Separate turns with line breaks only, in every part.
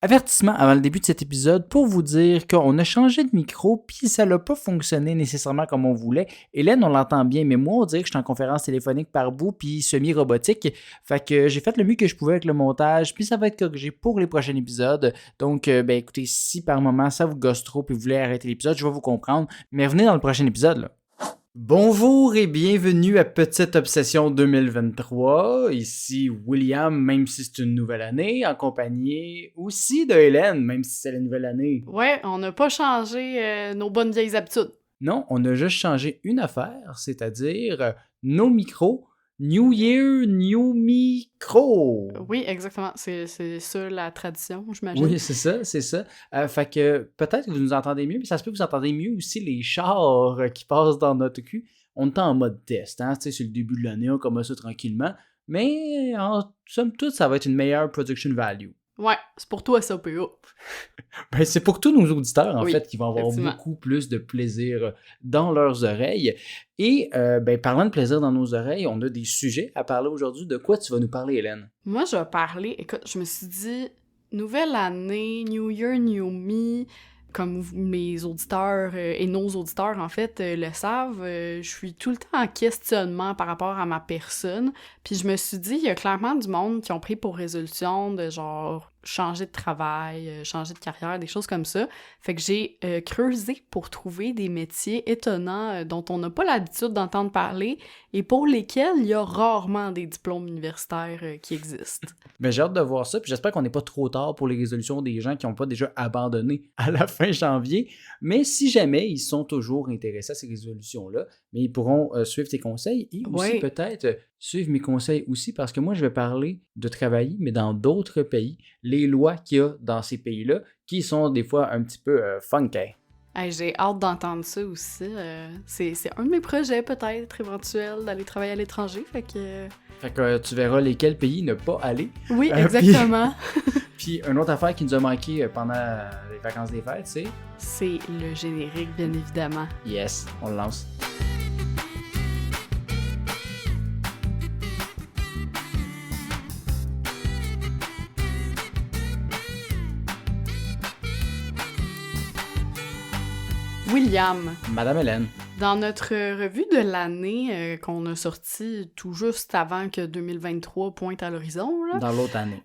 Avertissement avant le début de cet épisode pour vous dire qu'on a changé de micro puis ça n'a pas fonctionné nécessairement comme on voulait. Hélène, on l'entend bien, mais moi, on dirait que je suis en conférence téléphonique par bout puis semi-robotique. Fait que j'ai fait le mieux que je pouvais avec le montage puis ça va être corrigé pour les prochains épisodes. Donc, écoutez, si par moment ça vous gosse trop puis vous voulez arrêter l'épisode, je vais vous comprendre. Mais revenez dans le prochain épisode, là. Bonjour et bienvenue à Petite Obsession 2023, ici William, même si c'est une nouvelle année, en compagnie aussi de Hélène, même si c'est la nouvelle année.
Ouais, on n'a pas changé nos bonnes vieilles habitudes.
Non, on a juste changé une affaire, c'est-à-dire nos micros. New Year, New Micro!
Oui, exactement. C'est ça la tradition, j'imagine.
Oui, c'est ça. Fait que peut-être que vous nous entendez mieux, mais ça se peut que vous entendez mieux aussi les chars qui passent dans notre cul. On est en mode test, hein? Tu sais, c'est le début de l'année, on commence ça tranquillement. Mais en somme toute, ça va être une meilleure production value.
Ouais, c'est pour toi ça, PA.
Ben, c'est pour tous nos auditeurs, en
Oui,
fait, qui vont avoir
effectivement.
beaucoup plus de plaisir dans leurs oreilles. Et, parlant de plaisir dans nos oreilles, on a des sujets à parler aujourd'hui. De quoi tu vas nous parler, Hélène?
Moi, je vais parler... Écoute, je me suis dit, nouvelle année, New Year, New Me... Comme mes auditeurs et nos auditeurs, en fait, le savent, je suis tout le temps en questionnement par rapport à ma personne. Puis je me suis dit, il y a clairement du monde qui ont pris pour résolution de genre changer de travail, changer de carrière, des choses comme ça. Fait que j'ai creusé pour trouver des métiers étonnants dont on n'a pas l'habitude d'entendre parler et pour lesquels il y a rarement des diplômes universitaires qui existent.
Mais j'ai hâte de voir ça, puis j'espère qu'on n'est pas trop tard pour les résolutions des gens qui n'ont pas déjà abandonné à la fin janvier. Mais si jamais ils sont toujours intéressés à ces résolutions-là, mais ils pourront suivre tes conseils et aussi peut-être suivre mes conseils aussi, parce que moi, je vais parler de travailler, mais dans d'autres pays, les lois qu'il y a dans ces pays-là, qui sont des fois un petit peu funky.
Hey, j'ai hâte d'entendre ça aussi. C'est un de mes projets, peut-être, éventuel, d'aller travailler à l'étranger, fait que
tu verras lesquels pays ne pas aller.
Oui, exactement.
Puis une autre affaire qui nous a manqué pendant les vacances des fêtes, c'est...
C'est le générique, bien évidemment.
Yes, on le lance.
William.
Madame Hélène.
Dans notre revue de l'année qu'on a sortie tout juste avant que 2023 pointe à l'horizon, là,
dans l'autre année.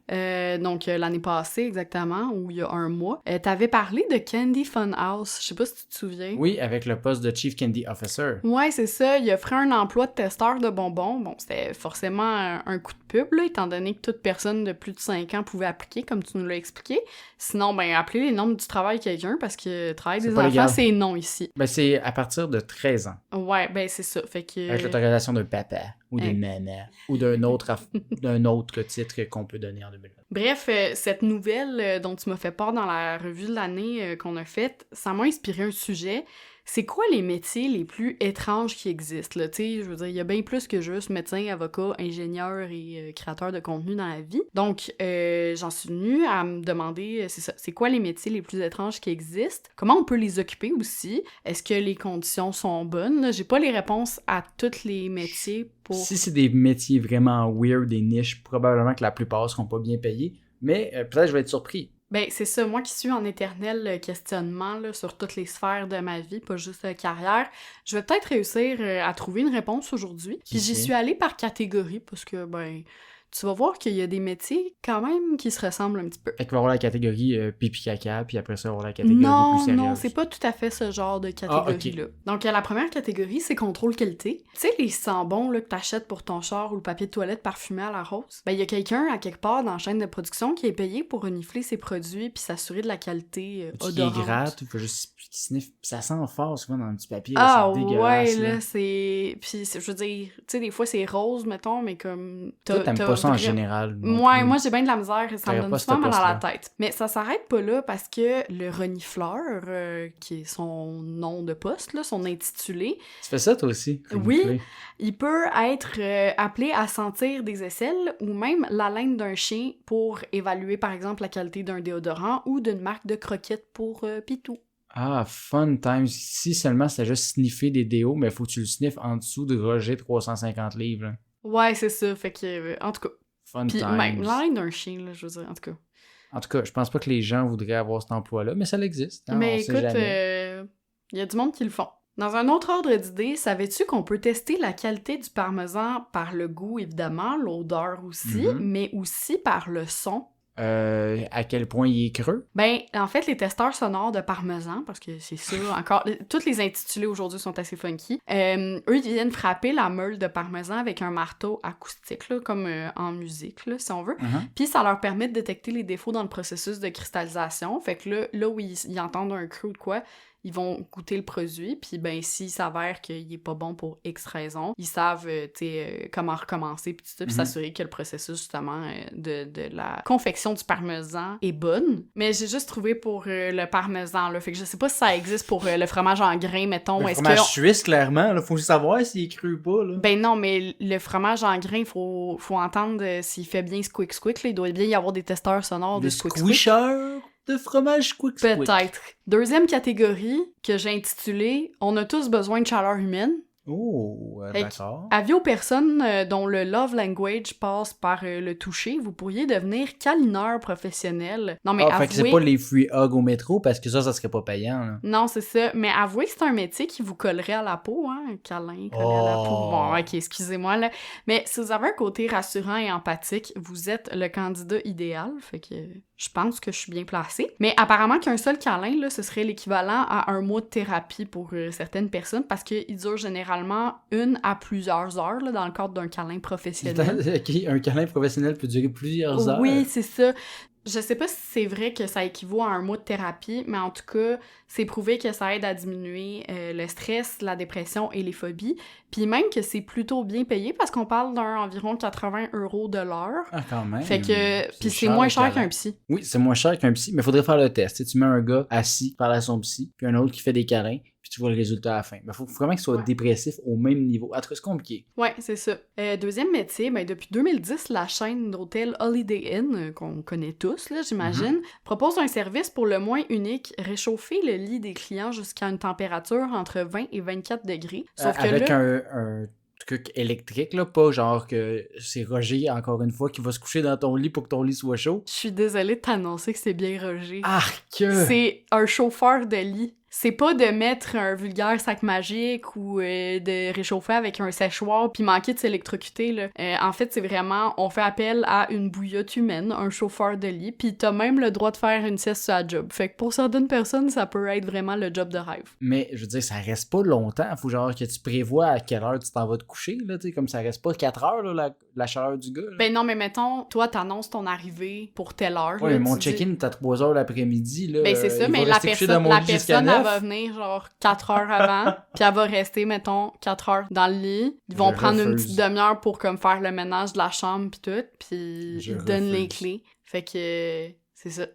Donc l'année passée exactement, ou il y a un mois, t'avais parlé de Candy Funhouse, je sais pas si tu te souviens.
Oui, avec le poste de Chief Candy Officer.
Ouais, c'est ça, il offrait un emploi de testeur de bonbons. Bon, c'était forcément un coup de pub, là, étant donné que toute personne de plus de 5 ans pouvait appliquer, comme tu nous l'as expliqué. Sinon, appelez les nombres du travail quelqu'un, parce que travail des enfants, légal. C'est non ici.
C'est à partir de 13 ans.
Ouais, c'est ça. Fait que...
Avec l'autorisation d'un papa ou d'une maman ou d'un autre titre qu'on peut donner en 2020.
Bref, cette nouvelle dont tu m'as fait part dans la revue de l'année qu'on a faite, ça m'a inspiré un sujet. C'est quoi les métiers les plus étranges qui existent, là? Tu sais, je veux dire, il y a bien plus que juste médecin, avocat, ingénieur et créateur de contenu dans la vie. Donc, j'en suis venue à me demander, c'est ça, c'est quoi les métiers les plus étranges qui existent? Comment on peut les occuper aussi? Est-ce que les conditions sont bonnes? Là, j'ai pas les réponses à tous les métiers pour...
Si c'est des métiers vraiment weird, des niches, probablement que la plupart seront pas bien payés, mais peut-être je vais être surpris.
C'est ça, moi qui suis en éternel questionnement là, sur toutes les sphères de ma vie, pas juste carrière, je vais peut-être réussir à trouver une réponse aujourd'hui. Puis j'y suis allée par catégorie, parce que, tu vas voir qu'il y a des métiers quand même qui se ressemblent un petit peu.
Fait qu'il va y avoir la catégorie pipi caca, puis après ça, il va y avoir la catégorie plus sérieuse.
Non, c'est pas tout à fait ce genre de catégorie-là. Okay. Donc, la première catégorie, c'est contrôle qualité. Tu sais, les sambons là, que t'achètes pour ton char ou le papier de toilette parfumé à la rose, il y a quelqu'un à quelque part dans la chaîne de production qui est payé pour renifler ses produits puis s'assurer de la qualité odorante.
Qui gratte, il faut juste qu'il sniffe. Ça sent fort souvent dans un petit papier.
Ah
là, c'est dégueulasse,
ouais, là, c'est... Puis, je veux dire, tu sais, des fois, c'est rose, mettons, mais comme...
Toi, t'aimes pas ça en général.
Ouais, moi, j'ai bien de la misère. Ça me donne souvent mal à la tête. Mais ça s'arrête pas là parce que le renifleur, qui est son nom de poste, là, son intitulé...
Tu fais ça, toi aussi?
Renifler. Oui, il peut être appelé à sentir des aisselles ou même l'haleine d'un chien pour évaluer, par exemple, la qualité d'un déodorant ou d'une marque de croquettes pour Pitou.
Ah, fun times. Si seulement c'était juste sniffer des déos, mais faut que tu le sniffes en dessous de Roger 350 livres. Là.
Ouais, c'est ça. Fait que, en tout cas...
Fun
Puis
times.
même l'haleine d'un chien, là, je veux dire, en tout cas...
En tout cas, je pense pas que les gens voudraient avoir cet emploi-là, mais ça existe. Hein,
Mais
on sait
écoute,
jamais.
il y a du monde qui le font. Dans un autre ordre d'idée, savais-tu qu'on peut tester la qualité du parmesan par le goût, évidemment, l'odeur aussi, mais aussi par le son?
À quel point il est creux?
Ben, en fait, les testeurs sonores de parmesan, parce que c'est ça, encore, toutes les intitulés aujourd'hui sont assez funky, eux, ils viennent frapper la meule de parmesan avec un marteau acoustique, là, comme en musique, là, si on veut. Puis ça leur permet de détecter les défauts dans le processus de cristallisation. Fait que là où ils entendent un creux de quoi, ils vont goûter le produit, puis ben s'il s'avère qu'il est pas bon pour X raison, ils savent, comment recommencer, puis tout ça, puis s'assurer que le processus, justement, de la confection du parmesan est bonne. Mais j'ai juste trouvé pour le parmesan, là, fait que je sais pas si ça existe pour le fromage en grains, mettons.
Le fromage suisse, clairement, là, faut savoir s'il est cru ou pas, là.
Ben non, mais le fromage en grains, faut entendre s'il fait bien squick-squick, là, il doit bien y avoir des testeurs sonores de squick-squick.
Squisher de fromage squick-squick.
Peut-être. Deuxième catégorie que j'ai intitulée « On a tous besoin de chaleur humaine ».
Oh, d'accord.
Avis aux personnes dont le love language passe par le toucher, vous pourriez devenir câlineur professionnel. Non, mais
fait que c'est pas les free hugs au métro, parce que ça serait pas payant, là.
Non, c'est ça. Mais avouez que c'est un métier qui vous collerait à la peau, hein, un câlin collé à la peau. Bon, ok, excusez-moi, là. Mais si vous avez un côté rassurant et empathique, vous êtes le candidat idéal, fait que je pense que je suis bien placée. Mais apparemment qu'un seul câlin, là, ce serait l'équivalent à un mois de thérapie pour certaines personnes, parce qu'il dure généralement 1 à plusieurs heures, là, dans le cadre d'un câlin professionnel.
Ok, un câlin professionnel peut durer plusieurs heures.
Oui, c'est ça. Je sais pas si c'est vrai que ça équivaut à un mois de thérapie, mais en tout cas, c'est prouvé que ça aide à diminuer le stress, la dépression et les phobies. Puis même que c'est plutôt bien payé parce qu'on parle d'un environ 80 € de l'heure.
Ah, quand même.
Fait que, puis c'est moins cher qu'un psy.
Oui, c'est moins cher qu'un psy, mais faudrait faire le test. Tu mets un gars assis, parler à son psy, puis un autre qui fait des câlins, puis tu vois le résultat à la fin. Mais faut vraiment qu'il soit dépressif au même niveau. En tout cas, c'est compliqué.
Ouais, c'est ça. Deuxième métier, ben depuis 2010, la chaîne d'hôtels Holiday Inn, qu'on connaît tous, là, j'imagine, propose un service pour le moins unique, réchauffer le lit des clients jusqu'à une température entre 20 et 24 degrés. Sauf que
avec
là...
un truc électrique, là, pas genre que c'est Roger, encore une fois, qui va se coucher dans ton lit pour que ton lit soit chaud.
Je suis désolée de t'annoncer que c'est bien Roger.
Arc!
C'est un chauffeur de lit. C'est pas de mettre un vulgaire sac magique ou de réchauffer avec un séchoir puis manquer de s'électrocuter, là. En fait, c'est vraiment, on fait appel à une bouillotte humaine, un chauffeur de lit, puis t'as même le droit de faire une sieste sur la job. Fait que pour certaines personnes, ça peut être vraiment le job de rêve.
Mais, je veux dire, ça reste pas longtemps. Faut genre que tu prévois à quelle heure tu t'en vas te coucher, là, tu sais, comme ça reste pas 4 heures, là, la chaleur du gars, là.
Ben non, mais mettons, toi, t'annonces ton arrivée pour telle heure.
Ouais,
là,
mais mon check-in est à 3 h l'après-midi, là.
Ben c'est ça, mais la personne, elle va venir genre 4 heures avant, puis elle va rester, mettons, 4 heures dans le lit. Ils vont prendre une petite demi-heure pour comme faire le ménage de la chambre pis tout, puis ils donnent les clés. Fait que c'est ça.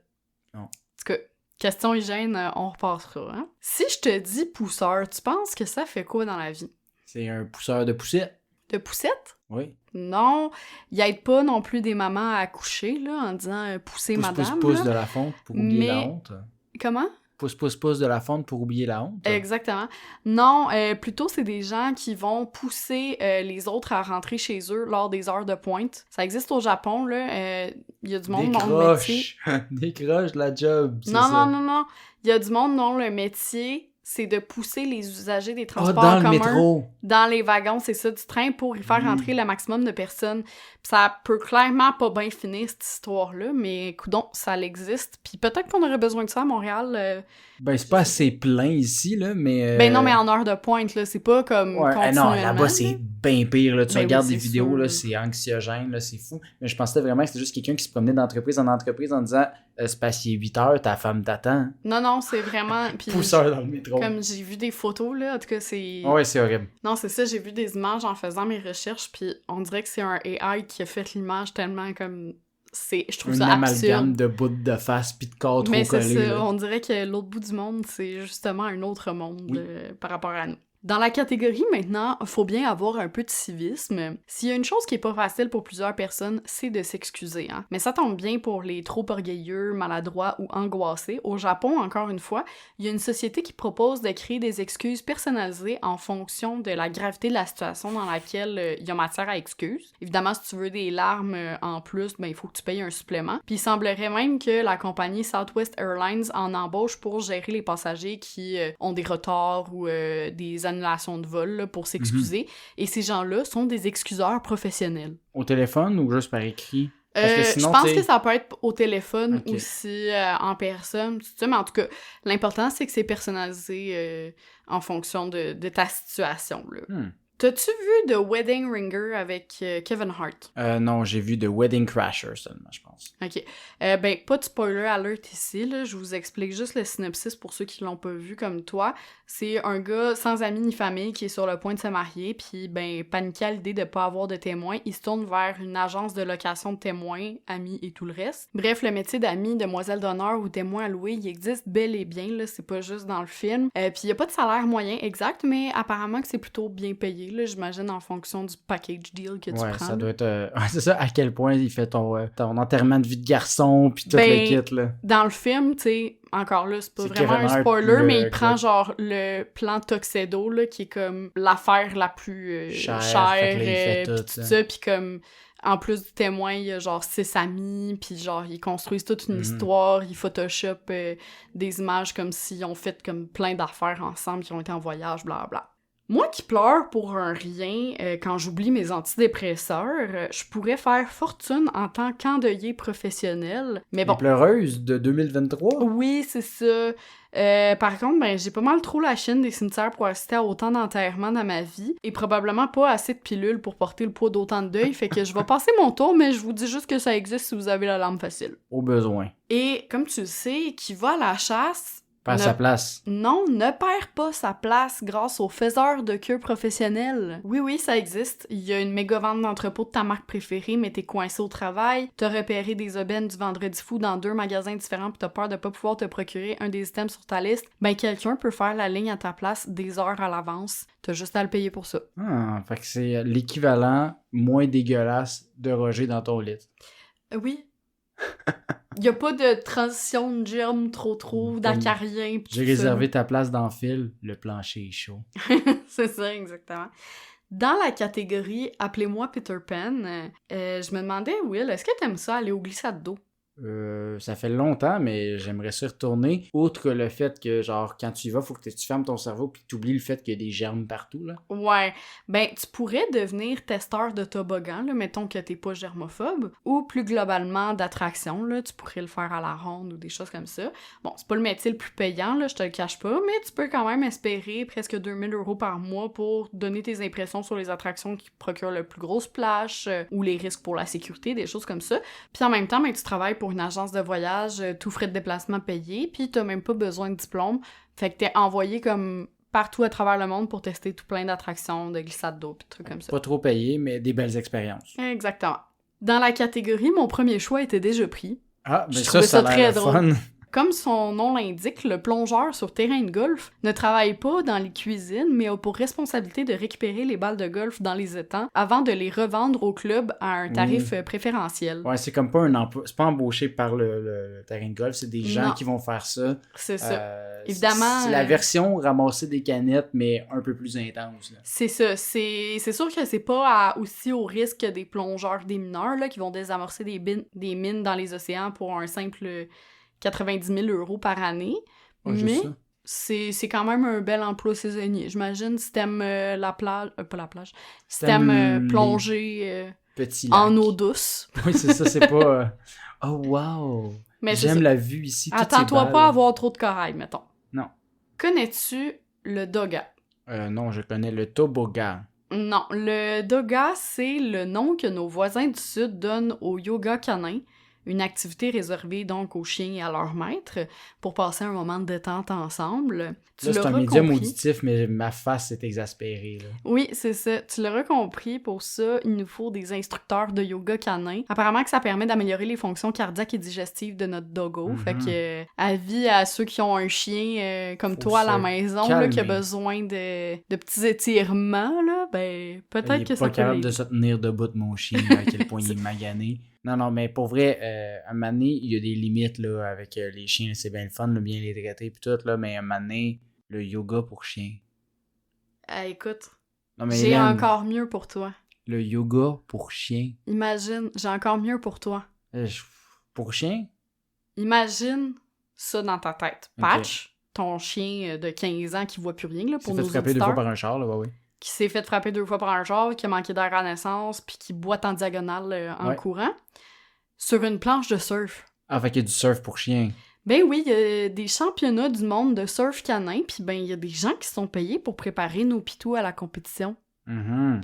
Non.
En tout cas, question hygiène, on repassera. Hein? Si je te dis pousseur, tu penses que ça fait quoi dans la vie?
C'est un pousseur de poussette.
De poussette?
Oui.
Non, il aide pas non plus des mamans à accoucher, là, en disant pousser madame.
Pousse de la fonte pour oublier la honte.
Comment?
Pousse de la fonte pour oublier la honte.
Exactement. Non, plutôt c'est des gens qui vont pousser les autres à rentrer chez eux lors des heures de pointe. Ça existe au Japon, là. Il y a du monde dont le métier...
Décroche la job, c'est
non,
ça.
Non. Il y a du monde dont le métier, c'est de pousser les usagers des transports
dans
communs
le métro.
Dans les wagons, c'est ça, du train pour y faire rentrer le maximum de personnes. Puis ça peut clairement pas bien finir, cette histoire-là, mais coudonc, ça existe. Puis peut-être qu'on aurait besoin de ça à Montréal.
Ben, c'est pas assez plein ici, là, mais...
Ben non, mais en heure de pointe, là, c'est pas comme continuellement.
Non, là-bas, c'est bien pire, là. Tu regardes des vidéos,
sûr.
Là, c'est anxiogène, là, c'est fou. Mais je pensais vraiment que c'était juste quelqu'un qui se promenait d'entreprise en entreprise en disant c'est passé 8 heures, ta femme t'attend.
Non, c'est vraiment... Puis,
pousseur dans le métro.
Comme j'ai vu des photos, là, en tout cas, c'est...
Ouais, c'est horrible.
Non, c'est ça, j'ai vu des images en faisant mes recherches, puis on dirait que c'est un AI qui a fait l'image tellement comme... Je trouve ça absurde.
Un amalgame de bouts de face pis de corps trop collés.
Mais c'est ça,
là.
on dirait que l'autre bout du monde, c'est justement un autre monde par rapport à nous. Dans la catégorie maintenant, faut bien avoir un peu de civisme. S'il y a une chose qui est pas facile pour plusieurs personnes, c'est de s'excuser, hein. Mais ça tombe bien pour les trop orgueilleux, maladroits ou angoissés. Au Japon, encore une fois, il y a une société qui propose de créer des excuses personnalisées en fonction de la gravité de la situation dans laquelle il y a matière à excuse. Évidemment, si tu veux des larmes en plus, ben il faut que tu payes un supplément. Puis il semblerait même que la compagnie Southwest Airlines en embauche pour gérer les passagers qui ont des retards ou des annulations de vol là, pour s'excuser. Et ces gens-là sont des excuseurs professionnels.
Au téléphone ou juste par écrit? Parce que sinon,
je pense que ça peut être au téléphone
Ok.
aussi, en personne, tout ça, mais en tout cas, l'important, c'est que c'est personnalisé en fonction de ta situation, là. T'as-tu vu The Wedding Ringer avec Kevin Hart?
Non, j'ai vu The Wedding Crasher seulement, je pense.
Ok. Ben, pas de spoiler alert ici, là. Je vous explique juste le synopsis pour ceux qui l'ont pas vu comme toi. C'est un gars sans amis ni famille qui est sur le point de se marier, puis ben, paniqué à l'idée de pas avoir de témoins, il se tourne vers une agence de location de témoins, amis et tout le reste. Bref, le métier d'ami, demoiselle d'honneur ou témoin à louer, il existe bel et bien, là. C'est pas juste dans le film. Puis il y a pas de salaire moyen exact, mais apparemment que c'est plutôt bien payé, là, j'imagine, en fonction du package deal que tu prends.
Ouais, ça doit être... c'est ça, à quel point il fait ton enterrement de vie de garçon, puis tout le kit, là.
Dans le film, tu sais, encore là, c'est pas
C'est
vraiment
Kevin
un
Hart,
spoiler, mais il
le-
prend genre le plan Tuxedo, là, qui est comme l'affaire la plus
Cher,
chère,
fait que là, il fait
pis
tout,
tout
hein.
ça, pis comme... En plus du témoin, il y a genre 6 amis, puis genre, ils construisent toute une histoire, ils photoshopent des images comme s'ils ont fait comme plein d'affaires ensemble, qui ont été en voyage, blablabla. Moi qui pleure pour un rien quand j'oublie mes antidépresseurs, je pourrais faire fortune en tant qu'endeuillé professionnel. Mais bon.
Les pleureuses de 2023?
Oui, c'est ça. Par contre, ben, j'ai pas mal trop la chienne des cimetières pour assister à autant d'enterrements dans ma vie et probablement pas assez de pilules pour porter le poids d'autant de deuil, fait que je vais passer mon tour, mais je vous dis juste que ça existe si vous avez la lampe facile.
Au besoin.
Et comme tu le sais, qui va à la chasse...
Pas à sa place.
Non, ne perd pas sa place grâce aux faiseurs de queue professionnels. Oui, ça existe. Il y a une méga vente d'entrepôt de ta marque préférée, mais t'es coincé au travail, t'as repéré des aubaines du vendredi fou dans 2 magasins différents pis t'as peur de pas pouvoir te procurer un des items sur ta liste, ben quelqu'un peut faire la ligne à ta place des heures à l'avance. T'as juste à le payer pour ça.
Ah, fait que c'est l'équivalent moins dégueulasse de Roger dans ton lit.
Oui. Y a pas de transition de germe trop, d'acarien pis
J'ai
tout ça.
réservé ta place dans le fil, le plancher est chaud.
C'est ça, exactement. Dans la catégorie « Appelez-moi Peter Pan », je me demandais, Will, est-ce que t'aimes ça aller au glissade d'eau?
Ça fait longtemps, mais j'aimerais s'y retourner. Outre le fait que, genre, quand tu y vas, faut que tu fermes ton cerveau puis que tu oublies le fait qu'il y a des germes partout, là.
Ouais. Ben, tu pourrais devenir testeur de toboggan, là, mettons que t'es pas germophobe, ou plus globalement d'attraction, là, tu pourrais le faire à la ronde ou des choses comme ça. Bon, c'est pas le métier le plus payant, là, je te le cache pas, mais tu peux quand même espérer presque 2000 € par mois pour donner tes impressions sur les attractions qui procurent le plus gros splash, ou les risques pour la sécurité, des choses comme ça. Puis en même temps, ben, tu travailles pour une agence de voyage, tout frais de déplacement payé, puis t'as même pas besoin de diplôme, fait que t'es envoyé comme partout à travers le monde pour tester tout plein d'attractions, de glissades d'eau, pis trucs comme ça.
Pas trop payé, mais des belles expériences.
Exactement. Dans la catégorie, mon premier choix était déjà pris.
Ah, ben
Je
ça
trouvais ça
a l'air
très
le
drôle.
fun.
Comme son nom l'indique, le plongeur sur terrain de golf ne travaille pas dans les cuisines, mais a pour responsabilité de récupérer les balles de golf dans les étangs avant de les revendre au club à un tarif préférentiel.
Ouais, c'est comme pas un emploi. C'est pas embauché par le terrain de golf, c'est des gens
Non.
qui vont faire ça.
C'est ça.
C'est-
Évidemment,
C'est la version ramasser des canettes, mais un peu plus intense, là.
C'est ça. C'est sûr que c'est pas aussi au risque que des plongeurs démineurs là, qui vont désamorcer des mines dans les océans pour un simple 90 000 € par année.
Ouais,
mais
juste ça.
c'est quand même un bel emploi saisonnier. J'imagine si t'aimes la plage... pas la plage. Si
T'aimes
t'aimes
les
plonger
Petit
en
lac.
eau douce.
Oui, c'est ça, c'est pas... Oh, wow!
Mais c'est
J'aime
ça.
la vue ici. toutes ces
Attends-toi
balles.
pas à avoir trop de corail, mettons.
Non.
Connais-tu le doga?
Non, je connais le toboggan.
Non, le doga, c'est le nom que nos voisins du Sud donnent au yoga canin. une activité réservée donc aux chiens et à leur maître pour passer un moment de détente ensemble.
Là, c'est un médium auditif, mais ma face est exaspérée. Là.
Oui, c'est ça. Tu l'auras compris, pour ça, il nous faut des instructeurs de yoga canin. Apparemment que ça permet d'améliorer les fonctions cardiaques et digestives de notre doggo. Fait que, avis à ceux qui ont un chien comme toi à la maison, là, qui a besoin de petits étirements, là, ben, peut-être que ça peut l'aider. Il est pas
capable de se tenir debout de mon chien, à quel point il est magané. Non, mais pour vrai, à un moment donné, il y a des limites là, avec les chiens. C'est bien le fun, de bien les traiter puis tout, là, mais à un moment donné, le yoga pour chiens.
Écoute,
non, mais
j'ai
Hélène,
encore mieux pour toi.
Le yoga pour chiens.
Imagine, j'ai encore mieux pour toi.
Pour chiens?
Imagine ça dans ta tête. Patch, ton chien de 15 ans qui voit plus rien, là, pour nos auditeurs.
Qui s'est fait frapper 2 fois par un char, là, oui.
Qui s'est fait frapper 2 fois par un char, qui a manqué d'air à la naissance, puis qui boite en diagonale en courant, sur une planche de surf.
Ah, fait qu'il y a du surf pour chiens.
Ben oui, il y a des championnats du monde de surf canin, puis ben il y a des gens qui sont payés pour préparer nos pitous à la compétition.
Ben,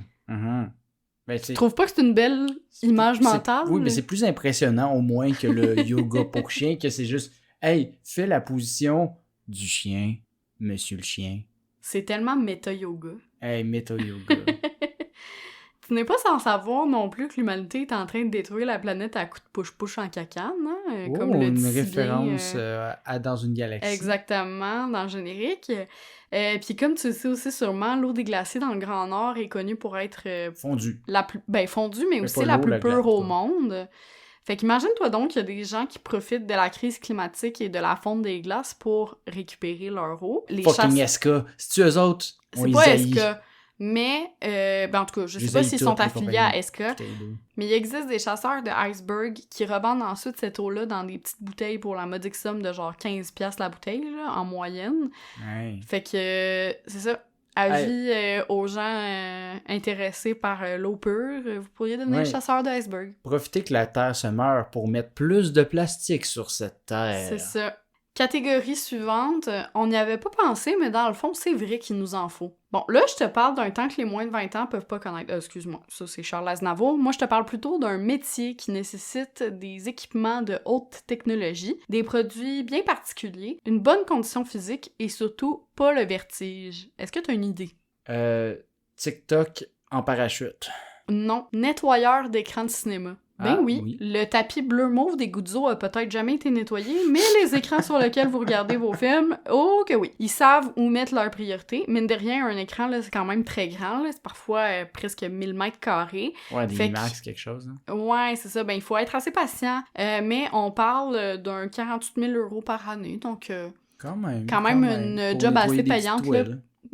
tu trouves pas que c'est une belle image mentale?
Oui, mais c'est plus impressionnant au moins que le yoga pour chien, que c'est juste « Hey, fais la position du chien, monsieur le chien. »
C'est tellement méta-yoga.
Hey, méta-yoga.
Tu n'es pas sans savoir non plus que l'humanité est en train de détruire la planète à coups de push-push en cacane, hein? Comme le
une référence à Dans une galaxie.
Exactement, dans le générique. Puis comme tu le sais aussi sûrement, l'eau des glaciers dans le Grand Nord est connue pour être...
fondue.
Fondue, mais aussi la plus pure au monde. Fait qu'imagine-toi donc qu'il y a des gens qui profitent de la crise climatique et de la fonte des glaces pour récupérer leur eau.
Fucking SK! C'est-tu eux autres?
C'est pas SK. Mais, en tout cas, je sais pas s'ils sont affiliés à SK, mais il existe des chasseurs de iceberg qui revendent ensuite cette eau-là dans des petites bouteilles pour la modique somme de genre 15$ la bouteille, là, en moyenne.
Ouais.
Fait que, c'est ça. Avis aux gens intéressés par l'eau pure, vous pourriez devenir chasseur d'iceberg.
Profitez que la Terre se meure pour mettre plus de plastique sur cette Terre.
C'est ça. Catégorie suivante, on n'y avait pas pensé, mais dans le fond, c'est vrai qu'il nous en faut. Bon, là, je te parle d'un temps que les moins de 20 ans peuvent pas connaître. Excuse-moi, ça c'est Charles Aznavour. Moi, je te parle plutôt d'un métier qui nécessite des équipements de haute technologie, des produits bien particuliers, une bonne condition physique et surtout pas le vertige. Est-ce que tu as une idée?
TikTok en parachute.
Non, nettoyeur d'écran de cinéma. Ben oui, le tapis bleu-mauve des Guzzo a peut-être jamais été nettoyé, mais les écrans sur lesquels vous regardez vos films, oh que oui. Ils savent où mettre leurs priorités. Mine de rien, un écran, là, c'est quand même très grand, là. C'est parfois presque 1000 mètres carrés.
Ouais, des IMAX, quelque chose. Hein?
Ouais, c'est ça. Ben, il faut être assez patient. Mais on parle d'un 48 000 € par année, donc...
Quand même
une job assez payante, là.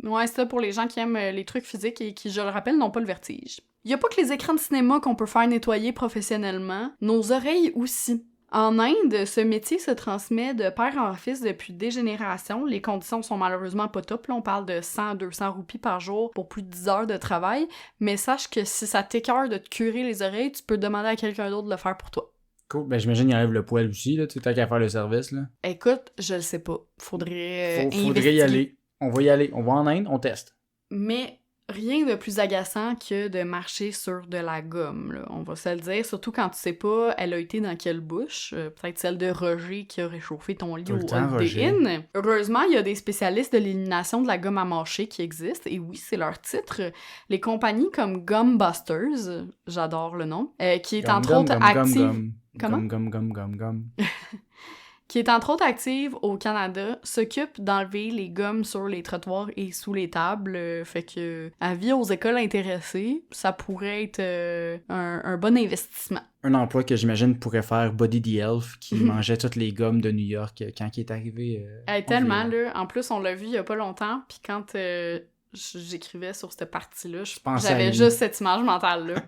Ouais, c'est ça pour les gens qui aiment les trucs physiques et qui, je le rappelle, n'ont pas le vertige. Il y a pas que les écrans de cinéma qu'on peut faire nettoyer professionnellement, nos oreilles aussi. En Inde, ce métier se transmet de père en fils depuis des générations. Les conditions sont malheureusement pas top. Là, on parle de 100-200 roupies par jour pour plus de 10 heures de travail. Mais sache que si ça t'écœure de te curer les oreilles, tu peux demander à quelqu'un d'autre de le faire pour toi.
Cool. Ben, j'imagine qu'il enlève le poil aussi, là. Tu sais, t'as qu'à faire le service, là.
Écoute, je le sais pas. Faudrait
y aller. On va y aller. On va en Inde, on teste.
Mais rien de plus agaçant que de marcher sur de la gomme, là. On va se le dire. Surtout quand tu sais pas, elle a été dans quelle bouche. Peut-être celle de Roger qui a réchauffé ton lit au Holiday Inn. Heureusement, il y a des spécialistes de l'élimination de la gomme à mâcher qui existent. Et oui, c'est leur titre. Les compagnies comme Gumbusters, j'adore le nom, qui est entre autres active... Comment?
Gomme.
Qui est entre autres active au Canada, s'occupe d'enlever les gommes sur les trottoirs et sous les tables. Fait que, avis aux écoles intéressées, ça pourrait être un bon investissement.
Un emploi que j'imagine pourrait faire Buddy the Elf, qui mangeait toutes les gommes de New York quand il est arrivé.
Tellement, là. En plus, on l'a vu il y a pas longtemps, puis quand j'écrivais sur cette partie-là, j'avais juste cette image mentale-là.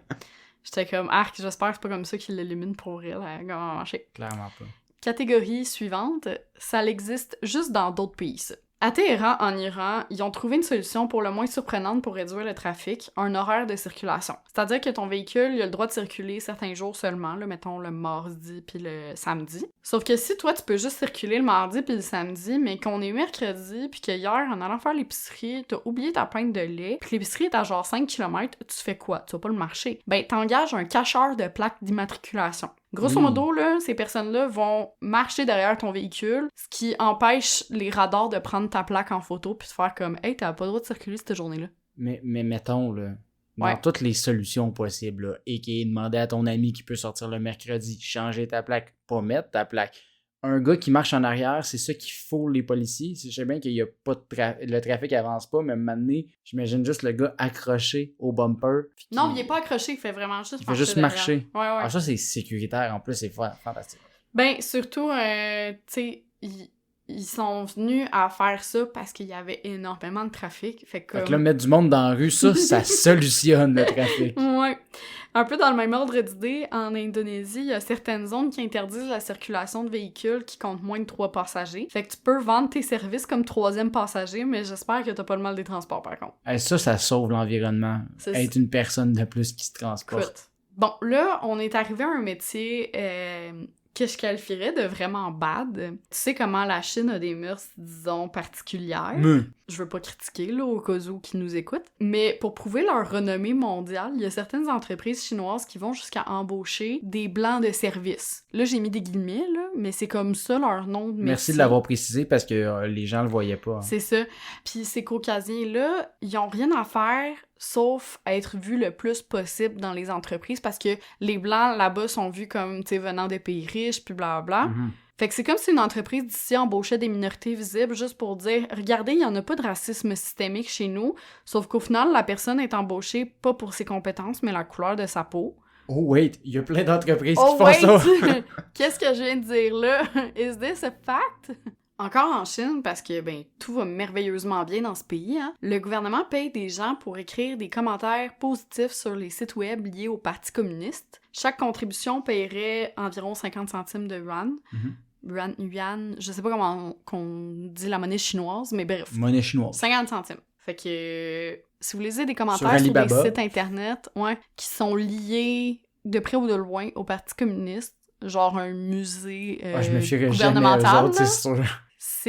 J'étais comme, arc, j'espère que c'est pas comme ça qu'il l'élimine pour vrai, la gomme à mâcher.
Clairement pas.
Catégorie suivante, ça existe juste dans d'autres pays. À Téhéran, en Iran, ils ont trouvé une solution pour le moins surprenante pour réduire le trafic, un horaire de circulation. C'est-à-dire que ton véhicule, il a le droit de circuler certains jours seulement, là, mettons le mardi puis le samedi. Sauf que si toi, tu peux juste circuler le mardi puis le samedi, mais qu'on est mercredi puis que hier, en allant faire l'épicerie, t'as oublié ta pinte de lait, puis l'épicerie est à genre 5 km, tu fais quoi? Tu vas pas le marcher. Ben, t'engages un cacheur de plaques d'immatriculation. Grosso
Oui.
modo, là, ces personnes-là vont marcher derrière ton véhicule, ce qui empêche les radars de prendre ta plaque en photo puis de faire comme « Hey, t'as pas le droit de circuler cette journée-là. »
Mais mettons, là, dans
Ouais.
toutes les solutions possibles, là, a.k.a. demander à ton ami qui peut sortir le mercredi, changer ta plaque, pas mettre ta plaque. Un gars qui marche en arrière, c'est ça qu'il faut les policiers. Je sais bien qu'il y a pas de le trafic avance pas, mais à un moment donné, j'imagine juste le gars accroché au bumper. Puis
Non, il est pas accroché, il fait vraiment juste
il fait juste
derrière.
marcher.
Ouais, ouais.
Ah, ça, c'est sécuritaire. En plus, c'est fantastique.
Ben, surtout, tu sais, ils sont venus à faire ça parce qu'il y avait énormément de trafic. Fait que,
Fait que là, mettre du monde dans la rue, ça solutionne le trafic.
Ouais. Un peu dans le même ordre d'idée, en Indonésie, il y a certaines zones qui interdisent la circulation de véhicules qui comptent moins de 3 passagers. Fait que tu peux vendre tes services comme 3e passager, mais j'espère que t'as pas le mal des transports, par contre.
Ça sauve l'environnement.
C'est
Être une personne de plus qui se transporte.
Écoute. Bon, là, on est arrivé à un métier que je qualifierais de vraiment bad. Tu sais comment la Chine a des mœurs, disons, particulières. Je veux pas critiquer, là, au cas où qui nous écoutent. Mais pour prouver leur renommée mondiale, il y a certaines entreprises chinoises qui vont jusqu'à embaucher des blancs de service. Là, j'ai mis des guillemets, là, mais c'est comme ça leur nom de métier.
Merci de l'avoir précisé parce que les gens le voyaient pas.
C'est ça. Puis ces Caucasiens-là, ils ont rien à faire sauf être vus le plus possible dans les entreprises parce que les Blancs, là-bas, sont vus comme, tu sais, venant des pays riches, puis blablabla. Fait que c'est comme si une entreprise d'ici embauchait des minorités visibles juste pour dire « Regardez, il y en a pas de racisme systémique chez nous, sauf qu'au final, la personne est embauchée pas pour ses compétences, mais la couleur de sa peau. »
Oh wait, il y a plein d'entreprises
Oh
qui font
wait!
ça!
Qu'est-ce que je viens de dire là? Is this a fact? Encore en Chine, parce que ben tout va merveilleusement bien dans ce pays, hein, le gouvernement paye des gens pour écrire des commentaires positifs sur les sites web liés au Parti communiste. Chaque contribution paierait environ 50 centimes de yuan. Yuan, je sais pas comment qu'on dit la monnaie chinoise, mais bref.
Monnaie chinoise.
50 centimes. Fait que si vous lisez des
Sur
commentaires sur des
Alibaba.
sites internet, ouais, qui sont liés de près ou de loin au Parti communiste, genre un musée
Je me fierais jamais aux
gouvernemental,
autres,
là,
c'est sûr.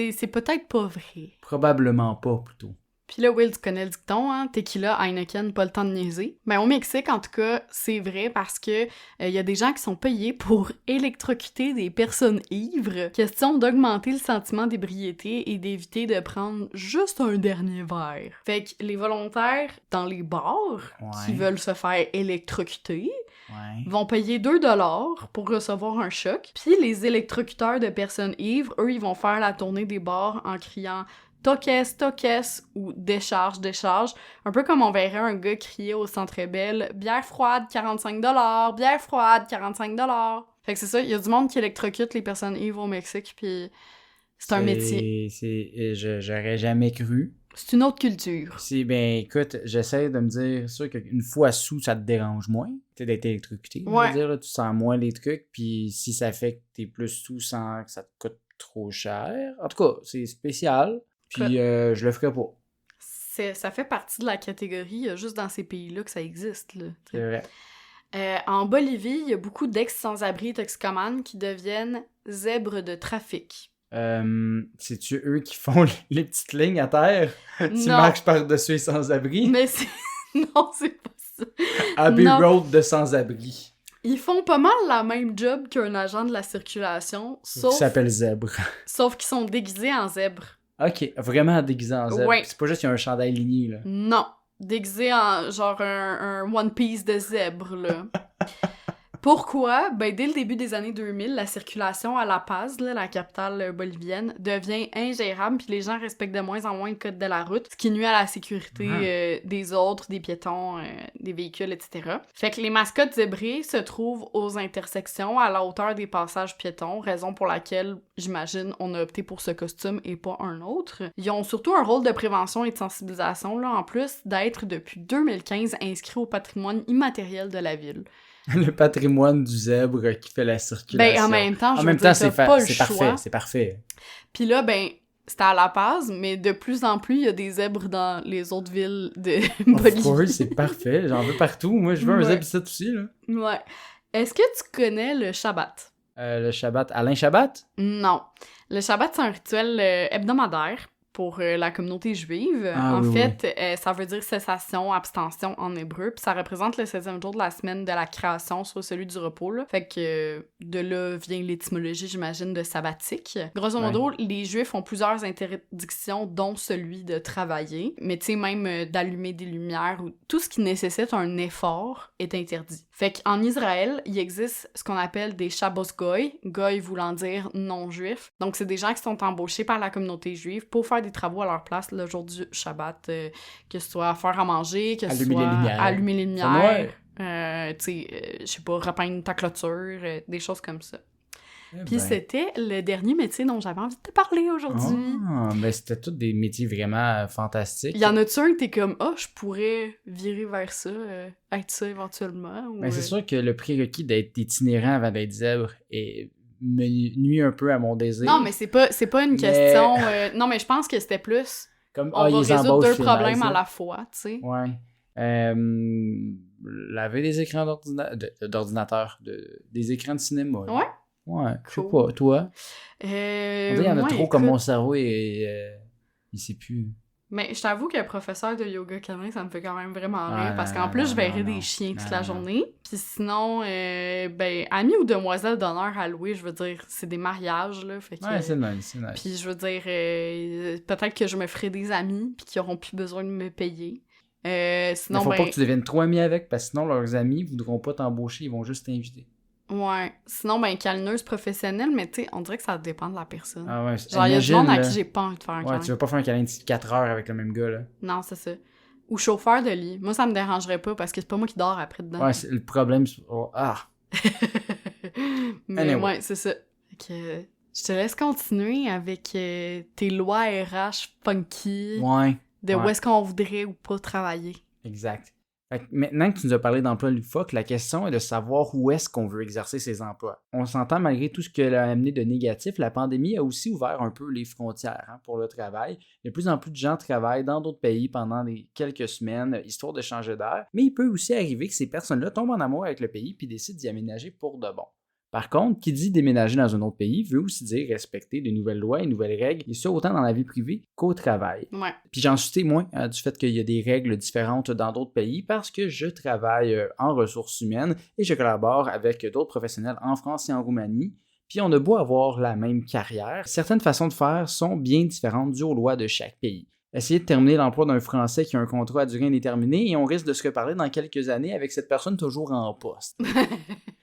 c'est peut-être pas vrai.
Probablement pas, plutôt.
Puis là, Will, tu connais le dicton, hein? Tequila, Heineken, pas le temps de niaiser. Ben, au Mexique, en tout cas, c'est vrai parce que y a des gens qui sont payés pour électrocuter des personnes ivres. Question d'augmenter le sentiment d'ébriété et d'éviter de prendre juste un dernier verre. Fait que les volontaires dans les bars qui veulent se faire électrocuter vont payer 2$ pour recevoir un choc. Puis les électrocuteurs de personnes ivres, eux, ils vont faire la tournée des bars en criant toques, toques ou décharge, décharge. Un peu comme on verrait un gars crier au Centre Bell « Bière froide, 45$! Bière froide, 45$! » Fait que c'est ça, il y a du monde qui électrocute les personnes ivres au Mexique, puis c'est un métier.
J'aurais jamais cru.
C'est une autre culture.
Ben écoute, j'essaie de me dire, sûr qu'une fois sous, ça te dérange moins. Tu sais, d'être électrocuté.
Ouais.
Je veux dire, là, tu sens moins les trucs, puis si ça fait que t'es plus sous sans que ça te coûte trop cher. En tout cas, c'est spécial. Puis je le ferai pas.
Ça fait partie de la catégorie, juste dans ces pays-là que ça existe, là.
C'est vrai.
En Bolivie, il y a beaucoup d'ex-sans-abri toxicomanes qui deviennent zèbres de trafic.
C'est-tu eux qui font les petites lignes à terre? Tu
Non.
marches par-dessus les sans-abri?
Mais c'est... Non, c'est pas ça.
Abbey
Non.
Road de sans-abri.
Ils font pas mal la même job qu'un agent de la circulation,
Qui
sauf
s'appelle zèbre.
qu'ils sont déguisés en zèbre.
Ok, vraiment déguisé en zèbre.
Ouais.
C'est pas juste qu'il y a un chandail ligné, là.
Non, déguisés en genre un One Piece de zèbre, là. Pourquoi? Ben, dès le début des années 2000, la circulation à La Paz, là, la capitale bolivienne, devient ingérable, puis les gens respectent de moins en moins le code de la route, ce qui nuit à la sécurité des autres, des piétons, des véhicules, etc. Fait que les mascottes zébrées se trouvent aux intersections à la hauteur des passages piétons, raison pour laquelle, j'imagine, on a opté pour ce costume et pas un autre. Ils ont surtout un rôle de prévention et de sensibilisation, là, en plus d'être depuis 2015 inscrits au patrimoine immatériel de la ville.
Le patrimoine du zèbre qui fait la circulation.
Ben, en même temps,
c'est
pas le
parfait,
choix.
c'est parfait.
Puis là, ben, c'était à La Paz, mais de plus en plus, il y a des zèbres dans les autres villes de Bolivie.
Of course, c'est parfait. J'en veux partout. Moi, je veux un zèbre ici aussi, là.
Ouais. Est-ce que tu connais le Shabbat?
Le Shabbat. Alain Shabbat?
Non. Le Shabbat, c'est un rituel hebdomadaire pour la communauté juive.
Ah,
en
oui,
fait, ça veut dire cessation, abstention en hébreu, puis ça représente le 7e jour de la semaine de la création, soit celui du repos, là. Fait que de là vient l'étymologie, j'imagine, de sabbatique. Grosso modo, les Juifs ont plusieurs interdictions, dont celui de travailler, mais tu sais, même d'allumer des lumières ou tout ce qui nécessite un effort est interdit. Fait qu'en Israël, il existe ce qu'on appelle des Shabbos Goy, Goy voulant dire non-juif. Donc, c'est des gens qui sont embauchés par la communauté juive pour faire des travaux à leur place le jour du Shabbat, que ce soit faire à manger, que ce soit allumer les lumières, tu sais, je sais pas, repeindre ta clôture, des choses comme ça. Puis c'était le dernier métier dont j'avais envie de te parler aujourd'hui.
Ah, mais c'était tous des métiers vraiment fantastiques.
Y en a-tu un que t'es comme, je pourrais virer vers ça, être ça éventuellement? Ou...
Mais c'est sûr que le prérequis d'être itinérant avant d'être zèbre me nuit un peu à mon désir.
Non, mais c'est pas une question... non, mais je pense que c'était plus...
Comme,
on va résoudre deux problèmes à la fois, tu sais.
Ouais. Laver des écrans d'ordinateur, des écrans de cinéma. Là.
Ouais?
Ouais,
cool.
Je sais pas. Toi? On dirait qu'il y en a trop comme mon cerveau et il sait plus.
Mais je t'avoue que professeur de yoga canin, ça me fait quand même vraiment rire, parce qu'en plus, je verrais des chiens toute la journée. Puis sinon, ami ou demoiselle d'honneur à louer, je veux dire, c'est des mariages, là. Fait que,
ouais, c'est nice.
Puis je veux dire, peut-être que je me ferai des amis, puis qui auront plus besoin de me payer. Sinon,
faut pas que tu deviennes trop ami avec, parce que sinon, leurs amis voudront pas t'embaucher, ils vont juste t'inviter.
Ouais. Sinon, câlineuse professionnelle, mais tu sais, on dirait que ça dépend de la personne.
Ah ouais,
genre, il y a du monde à qui j'ai pas envie de faire un câlin.
Ouais, tu veux pas faire un câlin de 4 heures avec le même gars, là.
Non, c'est ça. Ou chauffeur de lit. Moi, ça me dérangerait pas parce que c'est pas moi qui dors après dedans.
Ouais, c'est le problème.
Mais
anyway.
Ouais, c'est ça. Que, je te laisse continuer avec tes lois RH funky.
Ouais.
De où est-ce qu'on voudrait ou pas travailler.
Exact. Fait que maintenant que tu nous as parlé d'emploi loufoque, la question est de savoir où est-ce qu'on veut exercer ces emplois. On s'entend, malgré tout ce qu'elle a amené de négatif, la pandémie a aussi ouvert un peu les frontières pour le travail. De plus en plus de gens travaillent dans d'autres pays pendant quelques semaines, histoire de changer d'air, mais il peut aussi arriver que ces personnes-là tombent en amour avec le pays puis décident d'y aménager pour de bon. Par contre, qui dit déménager dans un autre pays veut aussi dire respecter de nouvelles lois et nouvelles règles, et ça autant dans la vie privée qu'au travail.
Ouais.
Puis j'en suis témoin du fait qu'il y a des règles différentes dans d'autres pays parce que je travaille en ressources humaines et je collabore avec d'autres professionnels en France et en Roumanie. Puis on a beau avoir la même carrière, certaines façons de faire sont bien différentes dues aux lois de chaque pays. Essayez de terminer l'emploi d'un Français qui a un contrat à durée indéterminée et on risque de se reparler dans quelques années avec cette personne toujours en poste.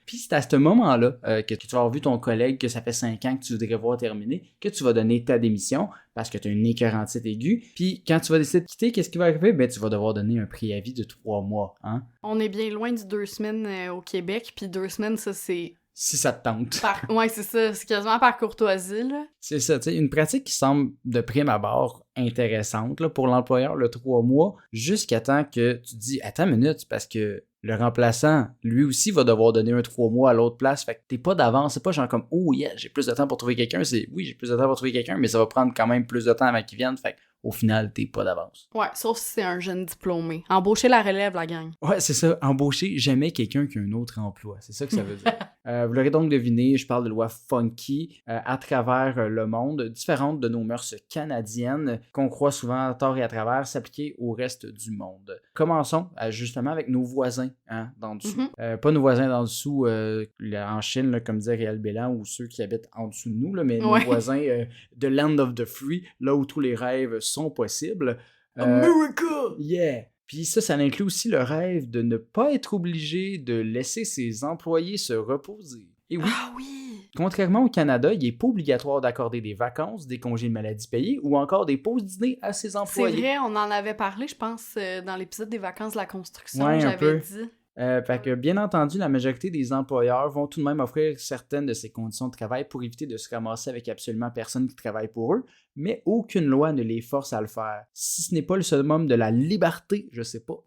Puis c'est à ce moment-là que tu vas avoir vu ton collègue que ça fait 5 ans que tu voudrais voir terminer, que tu vas donner ta démission parce que tu as une écœurantite aiguë. Puis quand tu vas décider de quitter, qu'est-ce qui va arriver? Ben tu vas devoir donner un préavis de 3 mois. Hein?
On est bien loin du 2 semaines au Québec, puis 2 semaines, ça c'est...
Si ça te tente.
Ouais, c'est ça. C'est quasiment par courtoisie, là.
C'est ça, tu sais, une pratique qui semble de prime abord intéressante là, pour l'employeur, le 3 mois, jusqu'à temps que tu te dis, attends une minute, parce que le remplaçant, lui aussi, va devoir donner un 3 mois à l'autre place. Fait que t'es pas d'avance. C'est pas genre comme, oh yeah, j'ai plus de temps pour trouver quelqu'un. C'est, oui, j'ai plus de temps pour trouver quelqu'un, mais ça va prendre quand même plus de temps avant qu'il vienne. Fait au final, t'es pas d'avance.
Ouais, sauf si c'est un jeune diplômé. Embaucher la relève, la gang.
Ouais, c'est ça. Embaucher jamais quelqu'un qui a un autre emploi. C'est ça que ça veut dire. Vous l'aurez donc deviné, je parle de lois funky à travers le monde, différentes de nos mœurs canadiennes qu'on croit souvent à tort et à travers s'appliquer au reste du monde. Commençons justement avec nos voisins d'en dessous. Pas nos voisins d'en dessous en Chine, là, comme disait Réal Bélan, ou ceux qui habitent en dessous de nous, là, mais nos voisins de Land of the Free, là où tous les rêves sont possibles.
America!
Yeah! Puis ça inclut aussi le rêve de ne pas être obligé de laisser ses employés se reposer. Et oui!
Ah oui!
Contrairement au Canada, il n'est pas obligatoire d'accorder des vacances, des congés de maladie payés ou encore des pauses dîner à ses employés.
C'est vrai, on en avait parlé, je pense, dans l'épisode des vacances de la construction,
ouais,
j'avais dit.
Fait que, bien entendu, la majorité des employeurs vont tout de même offrir certaines de ces conditions de travail pour éviter de se ramasser avec absolument personne qui travaille pour eux, mais aucune loi ne les force à le faire. Si ce n'est pas le summum de la liberté, je sais pas.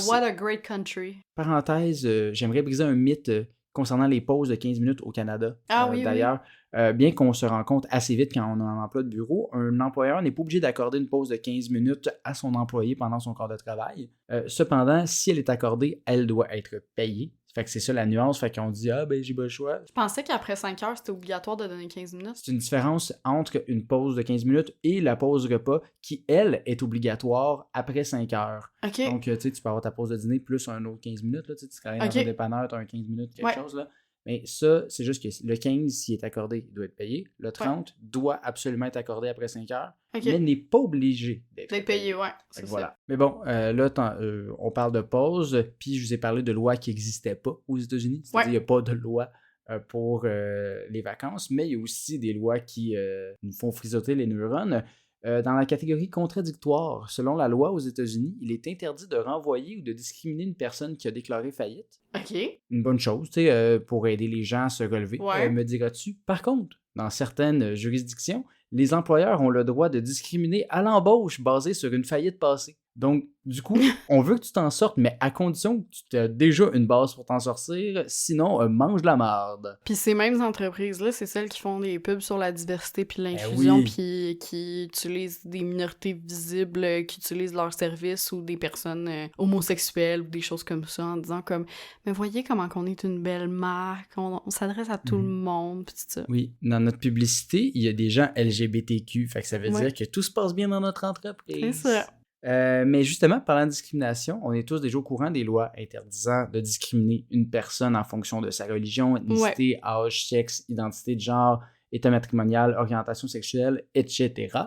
What a great country.
Parenthèse, j'aimerais briser un mythe concernant les pauses de 15 minutes au Canada.
Oui,
d'ailleurs, bien qu'on se rend compte assez vite quand on a un emploi de bureau, un employeur n'est pas obligé d'accorder une pause de 15 minutes à son employé pendant son quart de travail. Cependant, si elle est accordée, elle doit être payée. Fait que c'est ça la nuance, fait qu'on dit « Ah, ben j'ai pas le choix ».
Je pensais qu'après 5 heures, c'était obligatoire de donner 15 minutes.
C'est une différence entre une pause de 15 minutes et la pause repas qui, elle, est obligatoire après 5 heures.
OK.
Donc, tu sais, tu peux avoir ta pause de dîner plus un autre 15 minutes, là, tu sais, tu serais dans un dépanneur, tu as un 15 minutes, quelque chose, là. Mais ça, c'est juste que le 15, s'il est accordé, il doit être payé. Le 30 doit absolument être accordé après 5 heures, mais n'est pas obligé d'être
payé. Ouais, c'est
voilà.
ça.
Mais bon, là, on parle de pause, puis je vous ai parlé de lois qui n'existaient pas aux États-Unis. C'est-à-dire qu'il n'y a pas de loi pour les vacances, mais il y a aussi des lois qui nous font frisoter les neurones. Dans la catégorie contradictoire, selon la loi aux États-Unis, il est interdit de renvoyer ou de discriminer une personne qui a déclaré faillite.
OK.
Une bonne chose, tu sais, pour aider les gens à se relever, me diras-tu. Par contre, dans certaines juridictions, les employeurs ont le droit de discriminer à l'embauche basé sur une faillite passée. Donc, du coup, on veut que tu t'en sortes, mais à condition que tu aies déjà une base pour t'en sortir, sinon, mange de la marde.
Puis ces mêmes entreprises-là, c'est celles qui font des pubs sur la diversité puis l'inclusion, puis qui utilisent des minorités visibles, qui utilisent leurs services ou des personnes homosexuelles ou des choses comme ça, en disant comme « Mais voyez comment qu'on est une belle marque, on s'adresse à tout le monde, puis tout ça. »
Oui, dans notre publicité, il y a des gens LGBTQ, fait que ça veut dire que tout se passe bien dans notre entreprise.
C'est ça.
Mais justement, parlant de discrimination, on est tous déjà au courant des lois interdisant de discriminer une personne en fonction de sa religion, ethnicité, âge, sexe, identité de genre, état matrimonial, orientation sexuelle, etc.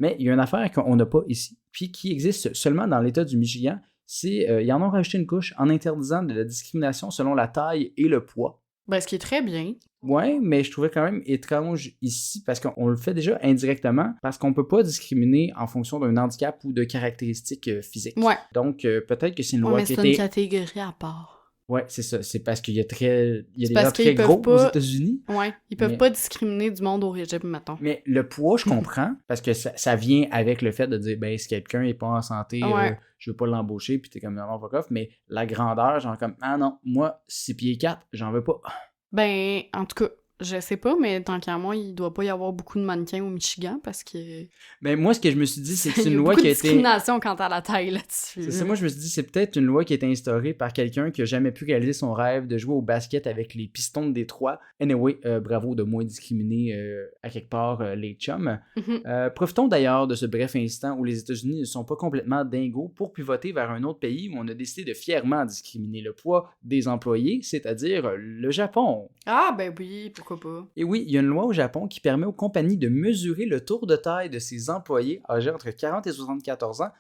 Mais il y a une affaire qu'on n'a pas ici, puis qui existe seulement dans l'État du Michigan, c'est ils en ont rajouté une couche en interdisant de la discrimination selon la taille et le poids.
Ben, ce qui est très bien.
Ouais, mais je trouvais quand même étrange ici parce qu'on le fait déjà indirectement parce qu'on peut pas discriminer en fonction d'un handicap ou de caractéristiques physiques.
Ouais.
Donc, peut-être que c'est une loi qui était...
mais c'est une catégorie à part.
Ouais, c'est ça. C'est parce qu'il y a des gens
très
gros aux États-Unis.
Ouais, ils peuvent pas discriminer du monde au régime, mettons.
Mais le poids, je comprends, parce que ça vient avec le fait de dire, ben, si quelqu'un est pas en santé, je veux pas l'embaucher, puis t'es comme, non, fuck off. Mais la grandeur, genre comme, ah non, moi, 6 pieds 4, j'en veux pas.
Ben, en tout cas, je sais pas, mais tant qu'à moi, il doit pas y avoir beaucoup de mannequins au Michigan parce que...
Ben, moi, ce que je me suis dit, c'est que c'est une
loi
qui a été...
discrimination quant à la taille là-dessus.
C'est ça, moi, je me suis dit, c'est peut-être une loi qui a été instaurée par quelqu'un qui a jamais pu réaliser son rêve de jouer au basket avec les Pistons de Détroit. Anyway, bravo de moins discriminer à quelque part les chums. Profitons d'ailleurs de ce bref instant où les États-Unis ne sont pas complètement dingos pour pivoter vers un autre pays où on a décidé de fièrement discriminer le poids des employés, c'est-à-dire le Japon.
Ah, ben oui, pourquoi pas.
Et oui, il y a une loi au Japon qui permet aux compagnies de mesurer le tour de taille de ses employés âgés entre 40 et 74 ans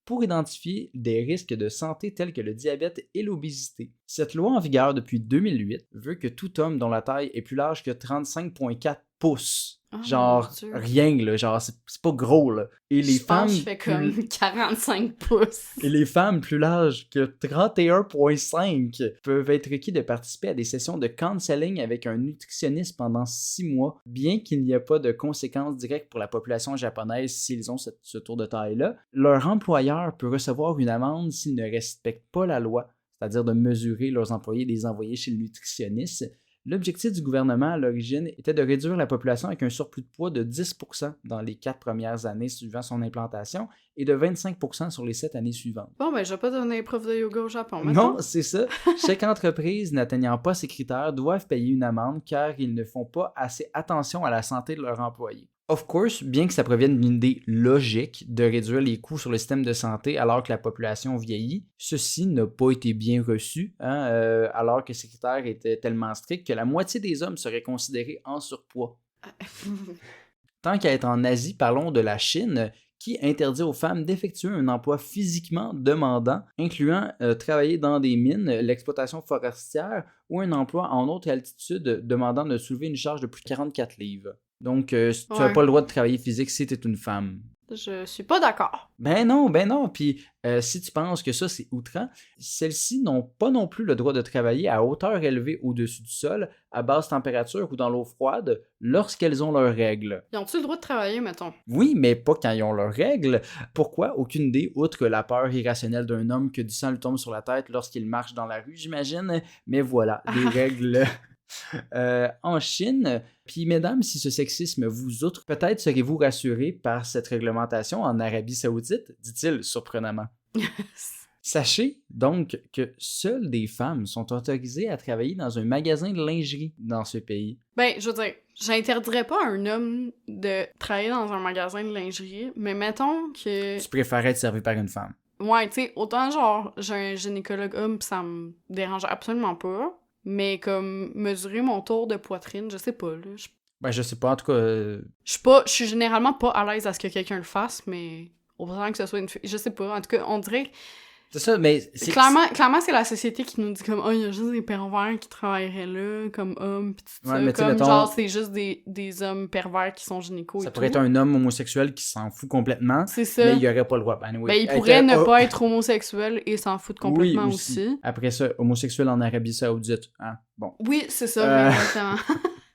pour identifier des risques de santé tels que le diabète et l'obésité. Cette loi en vigueur depuis 2008 veut que tout homme dont la taille est plus large que 35,4 pouces, genre rien, là, genre c'est pas gros, là. Et les femmes
je fais comme 45 pouces.
Et les femmes plus larges que 31,5 peuvent être requis de participer à des sessions de counseling avec un nutritionniste pendant 6 mois, bien qu'il n'y ait pas de conséquences directes pour la population japonaise s'ils ont ce tour de taille-là. Leur employeur peut recevoir une amende s'ils ne respectent pas la loi, c'est-à-dire de mesurer leurs employés et les envoyer chez le nutritionniste. L'objectif du gouvernement à l'origine était de réduire la population avec un surplus de poids de 10% dans les 4 premières années suivant son implantation et de 25% sur les 7 années suivantes.
Bon, ben, je vais pas donner prof de yoga au Japon,
maintenant. Non, c'est ça. Chaque entreprise n'atteignant pas ces critères doivent payer une amende car ils ne font pas assez attention à la santé de leurs employés. Of course, bien que ça provienne d'une idée logique de réduire les coûts sur le système de santé alors que la population vieillit, ceci n'a pas été bien reçu, alors que ces critères étaient tellement stricts que la moitié des hommes seraient considérés en surpoids. Tant qu'à être en Asie, parlons de la Chine, qui interdit aux femmes d'effectuer un emploi physiquement demandant, incluant travailler dans des mines, l'exploitation forestière ou un emploi en haute altitude demandant de soulever une charge de plus de 44 livres. Donc, tu n'as pas le droit de travailler physique si tu es une femme.
Je suis pas d'accord.
Ben non. Puis, si tu penses que ça, c'est outrant, celles-ci n'ont pas non plus le droit de travailler à hauteur élevée au-dessus du sol, à basse température ou dans l'eau froide, lorsqu'elles ont leurs règles.
Ils ont-tu le droit de travailler, mettons?
Oui, mais pas quand ils ont leurs règles. Pourquoi? Aucune idée, outre la peur irrationnelle d'un homme que du sang lui tombe sur la tête lorsqu'il marche dans la rue, j'imagine. Mais voilà, les règles... en Chine. Puis, mesdames, si ce sexisme vous outre, peut-être serez-vous rassurés par cette réglementation en Arabie Saoudite, dit-il surprenamment. Sachez donc que seules des femmes sont autorisées à travailler dans un magasin de lingerie dans ce pays.
Ben, je veux dire, j'interdirais pas à un homme de travailler dans un magasin de lingerie, mais mettons que...
Tu préférais être servi par une femme.
Ouais, tu sais, autant genre, j'ai un gynécologue homme pis ça me dérange absolument pas, mais comme mesurer mon tour de poitrine, je sais pas, là.
Ben, je sais pas, en tout cas...
Je suis généralement pas à l'aise à ce que quelqu'un le fasse, mais autant que ce soit une fille, je sais pas, en tout cas, on dirait...
C'est ça, mais... c'est
Clairement, c'est la société qui nous dit comme « Oh, il y a juste des pervers qui travailleraient là, comme hommes, pis tout
Ouais,
ça. »
mais
Comme
mettons,
genre, c'est juste des hommes pervers qui sont gynécos et
ça
tout.
pourrait être un homme homosexuel qui s'en fout complètement,
C'est ça.
mais il aurait pas le droit. Ben,
Ben, il pourrait ne pas être homosexuel et s'en foutre complètement
oui,
aussi.
Après ça, homosexuel en Arabie Saoudite. Hein? Bon.
Oui, c'est ça, mais exactement.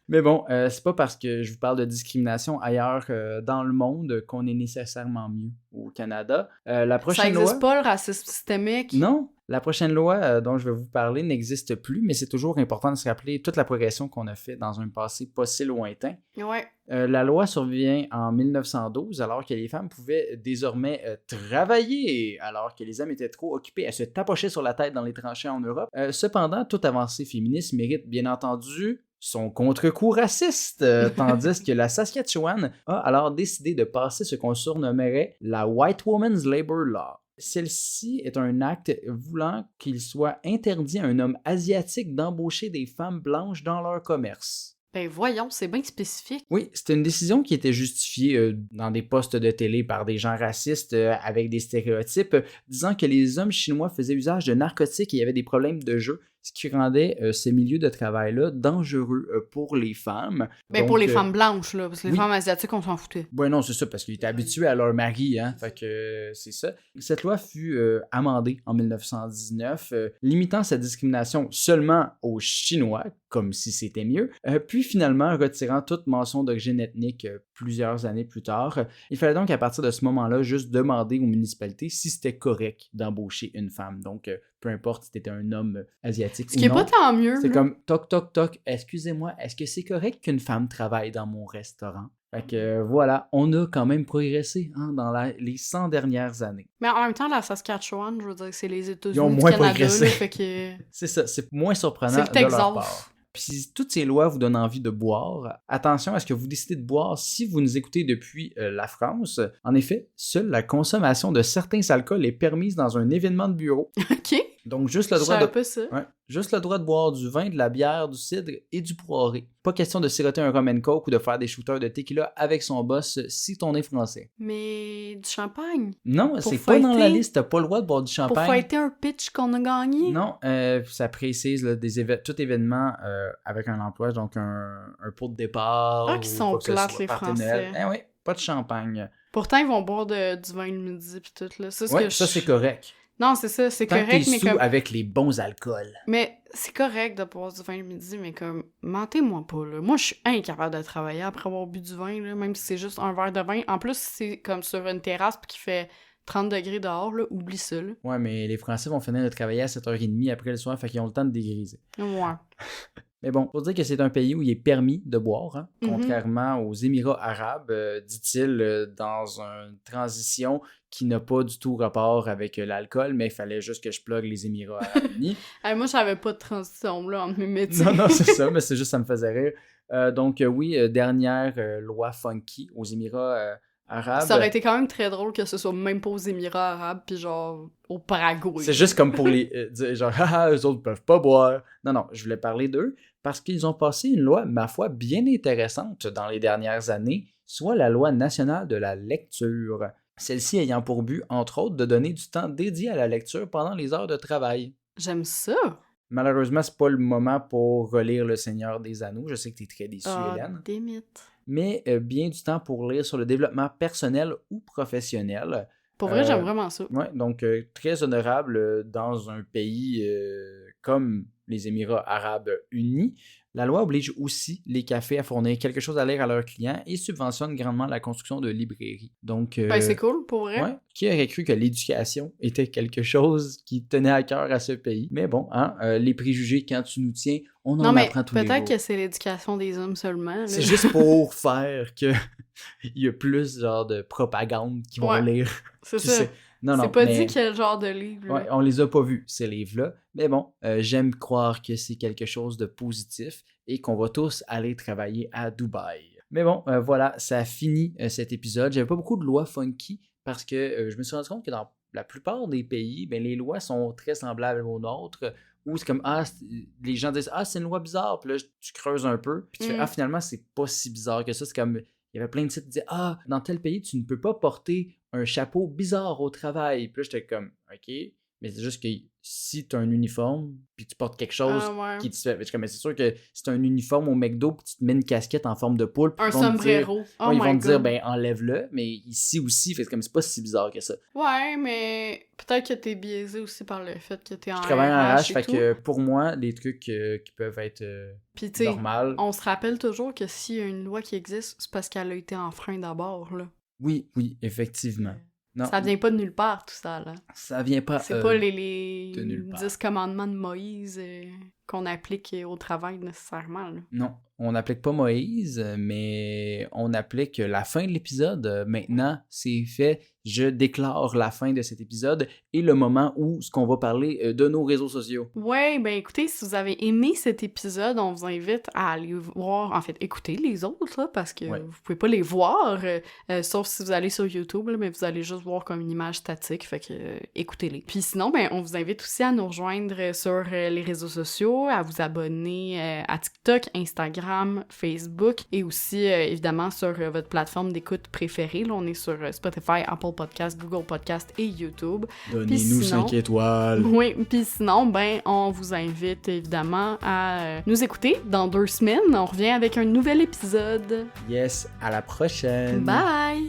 Mais bon, c'est pas parce que je vous parle de discrimination ailleurs dans le monde qu'on est nécessairement mieux au Canada. La prochaine
Ça existe
loi...
pas, le racisme systémique?
Non, la prochaine loi dont je vais vous parler n'existe plus, mais c'est toujours important de se rappeler toute la progression qu'on a fait dans un passé pas si lointain.
Ouais.
La loi survient en 1912, alors que les femmes pouvaient désormais travailler, alors que les hommes étaient trop occupés à se tapocher sur la tête dans les tranchées en Europe. Cependant, toute avancée féministe mérite bien entendu son contre-coup raciste, tandis que la Saskatchewan a alors décidé de passer ce qu'on surnommerait la White Woman's Labor Law. Celle-ci est un acte voulant qu'il soit interdit à un homme asiatique d'embaucher des femmes blanches dans leur commerce.
Ben voyons, c'est bien spécifique.
Oui, c'était une décision qui était justifiée dans des postes de télé par des gens racistes avec des stéréotypes, disant que les hommes chinois faisaient usage de narcotiques et il y avait des problèmes de jeu, ce qui rendait ces milieux de travail-là dangereux pour les femmes.
Ben
Donc,
pour les femmes blanches, là, parce que les
oui.
femmes asiatiques, on s'en foutait.
Ouais, non, c'est ça, parce qu'ils étaient habitués à leur mari, hein, fait que c'est ça. Cette loi fut amendée en 1919, limitant cette discrimination seulement aux Chinois, comme si c'était mieux, puis finalement retirant toute mention d'origine ethnique plusieurs années plus tard. Il fallait donc à partir de ce moment-là juste demander aux municipalités si c'était correct d'embaucher une femme. Donc, peu importe si t'étais un homme asiatique
Ce qui est pas tant mieux.
c'est
là.
comme toc toc toc, excusez-moi, est-ce que c'est correct qu'une femme travaille dans mon restaurant? Fait que voilà, on a quand même progressé dans les 100 dernières années.
Mais en même temps, la Saskatchewan, je veux dire, c'est les États-Unis
Ils ont
du
moins
Canada,
progressé.
là, fait que...
C'est ça, c'est moins surprenant
C'est le
de leur
Texas.
part. Puis si toutes ces lois vous donnent envie de boire, attention à ce que vous décidez de boire si vous nous écoutez depuis la France. En effet, seule la consommation de certains alcools est permise dans un événement de bureau.
OK.
Donc juste le
Je
droit
savais
de...
pas ça.
Ouais, juste le droit de boire du vin, de la bière, du cidre et du poiré. Pas question de siroter un rum and coke ou de faire des shooters de tequila avec son boss si ton est français.
Mais du champagne.
Non,
Pour
c'est pas dans la
fêter?
liste, t'as pas le droit de boire du
Pour
champagne.
fêter un pitch qu'on a gagné.
Non, ça précise là, tout événement avec un emploi, donc un pot de départ.
Ah, qui
ou
sont
quoi que ce
plates,
soit,
les
party
Français.
Noël. Eh oui, pas de champagne.
Pourtant, ils vont boire du vin le midi pis tout, là. Ça,
Ouais, ça c'est correct.
Non, c'est ça, c'est
Tant que
correct,
t'es
mais
sous
comme...
avec les bons alcools.
Mais c'est correct de boire du vin le midi, mais comme, mentez-moi pas, là. Moi, je suis incapable de travailler après avoir bu du vin, là, même si c'est juste un verre de vin. En plus, c'est comme sur une terrasse pis qu'il fait 30 degrés dehors, là, oublie ça, là.
Ouais, mais les Français vont finir de travailler à 7h30 après le soir, fait qu'ils ont le temps de dégriser.
Ouais.
Mais bon, pour dire que c'est un pays où il est permis de boire, hein,
Mhm.
contrairement aux Émirats arabes, dit-il, dans une transition qui n'a pas du tout rapport avec l'alcool, mais il fallait juste que je plug les Émirats arabes unis.
Hey, moi, j'avais pas de transition, là, entre mes métiers.
Non, c'est ça, mais c'est juste ça me faisait rire. Donc oui, dernière loi funky aux Émirats arabes.
Ça aurait été quand même très drôle que ce soit même pas aux Émirats arabes, pis genre au Paraguay.
C'est juste comme pour les dire genre haha, eux autres peuvent pas boire. Non, je voulais parler d'eux parce qu'ils ont passé une loi, ma foi, bien intéressante dans les dernières années, soit la loi nationale de la lecture. Celle-ci ayant pour but, entre autres, de donner du temps dédié à la lecture pendant les heures de travail.
J'aime ça.
Malheureusement, c'est pas le moment pour relire Le Seigneur des Anneaux. Je sais que t'es très déçue, Hélène.
Démite.
Mais bien du temps pour lire sur le développement personnel ou professionnel.
Pour vrai, j'aime vraiment ça.
Ouais, donc très honorable dans un pays comme les Émirats arabes unis. La loi oblige aussi les cafés à fournir quelque chose à lire à leurs clients et subventionne grandement la construction de librairies. Donc,
Ben, c'est cool, pour vrai.
ouais, qui aurait cru que l'éducation était quelque chose qui tenait à cœur à ce pays? Mais bon, hein, les préjugés, quand tu nous tiens, on en apprend tous les jours.
Peut-être que c'est l'éducation des hommes seulement. Là.
C'est juste pour faire que il y a plus genre de propagande qui vont lire.
C'est ça.
Non,
C'est pas
mais...
dit quel genre de livre.
Ouais, on les a pas vus, ces livres-là. Mais bon, j'aime croire que c'est quelque chose de positif et qu'on va tous aller travailler à Dubaï. Mais bon, voilà, ça a fini cet épisode. J'avais pas beaucoup de lois funky parce que je me suis rendu compte que dans la plupart des pays, ben, les lois sont très semblables aux nôtres. Où c'est comme, les gens disent, c'est une loi bizarre. Puis là, tu creuses un peu. Puis tu fais, finalement, c'est pas si bizarre que ça. C'est comme, il y avait plein de sites qui disaient, dans tel pays, tu ne peux pas porter un chapeau bizarre au travail. Puis là, j'étais comme, OK. Mais c'est juste que si tu as un uniforme, puis tu portes quelque chose qui te fait. C'est sûr que si tu as un uniforme au McDo, puis tu te mets une casquette en forme de poule,
un sombrero.
Ils vont te dire, ben enlève-le. Mais ici aussi, c'est comme c'est pas si bizarre que ça.
Ouais, mais peut-être que t'es biaisé aussi par le fait que t'es en RH. Je
travaille en RH, fait que pour moi, les trucs qui peuvent être normaux.
On se rappelle toujours que s'il y a une loi qui existe, c'est parce qu'elle a été enfreinte d'abord, là.
Oui, effectivement. Non.
Ça vient pas de nulle part, tout ça, là.
Ça vient pas
c'est pas les 10 commandements de Moïse qu'on applique au travail nécessairement, là.
Non, on n'applique pas Moïse, mais on applique la fin de l'épisode. Maintenant, c'est fait. Je déclare la fin de cet épisode et le moment où ce qu'on va parler de nos réseaux sociaux.
Ouais, ben écoutez, si vous avez aimé cet épisode, on vous invite à aller voir, en fait, écouter les autres, là, parce que vous pouvez pas les voir, sauf si vous allez sur YouTube, là, mais vous allez juste voir comme une image statique, fait que écoutez-les. Puis sinon, ben on vous invite aussi à nous rejoindre sur les réseaux sociaux, à vous abonner à TikTok, Instagram, Facebook, et aussi, évidemment, sur votre plateforme d'écoute préférée. Là, on est sur Spotify, Apple Podcast, Google Podcast et YouTube.
Donnez-nous 5 étoiles.
Oui, puis sinon, ben, on vous invite évidemment à nous écouter dans 2 semaines. On revient avec un nouvel épisode.
Yes, à la prochaine.
Bye!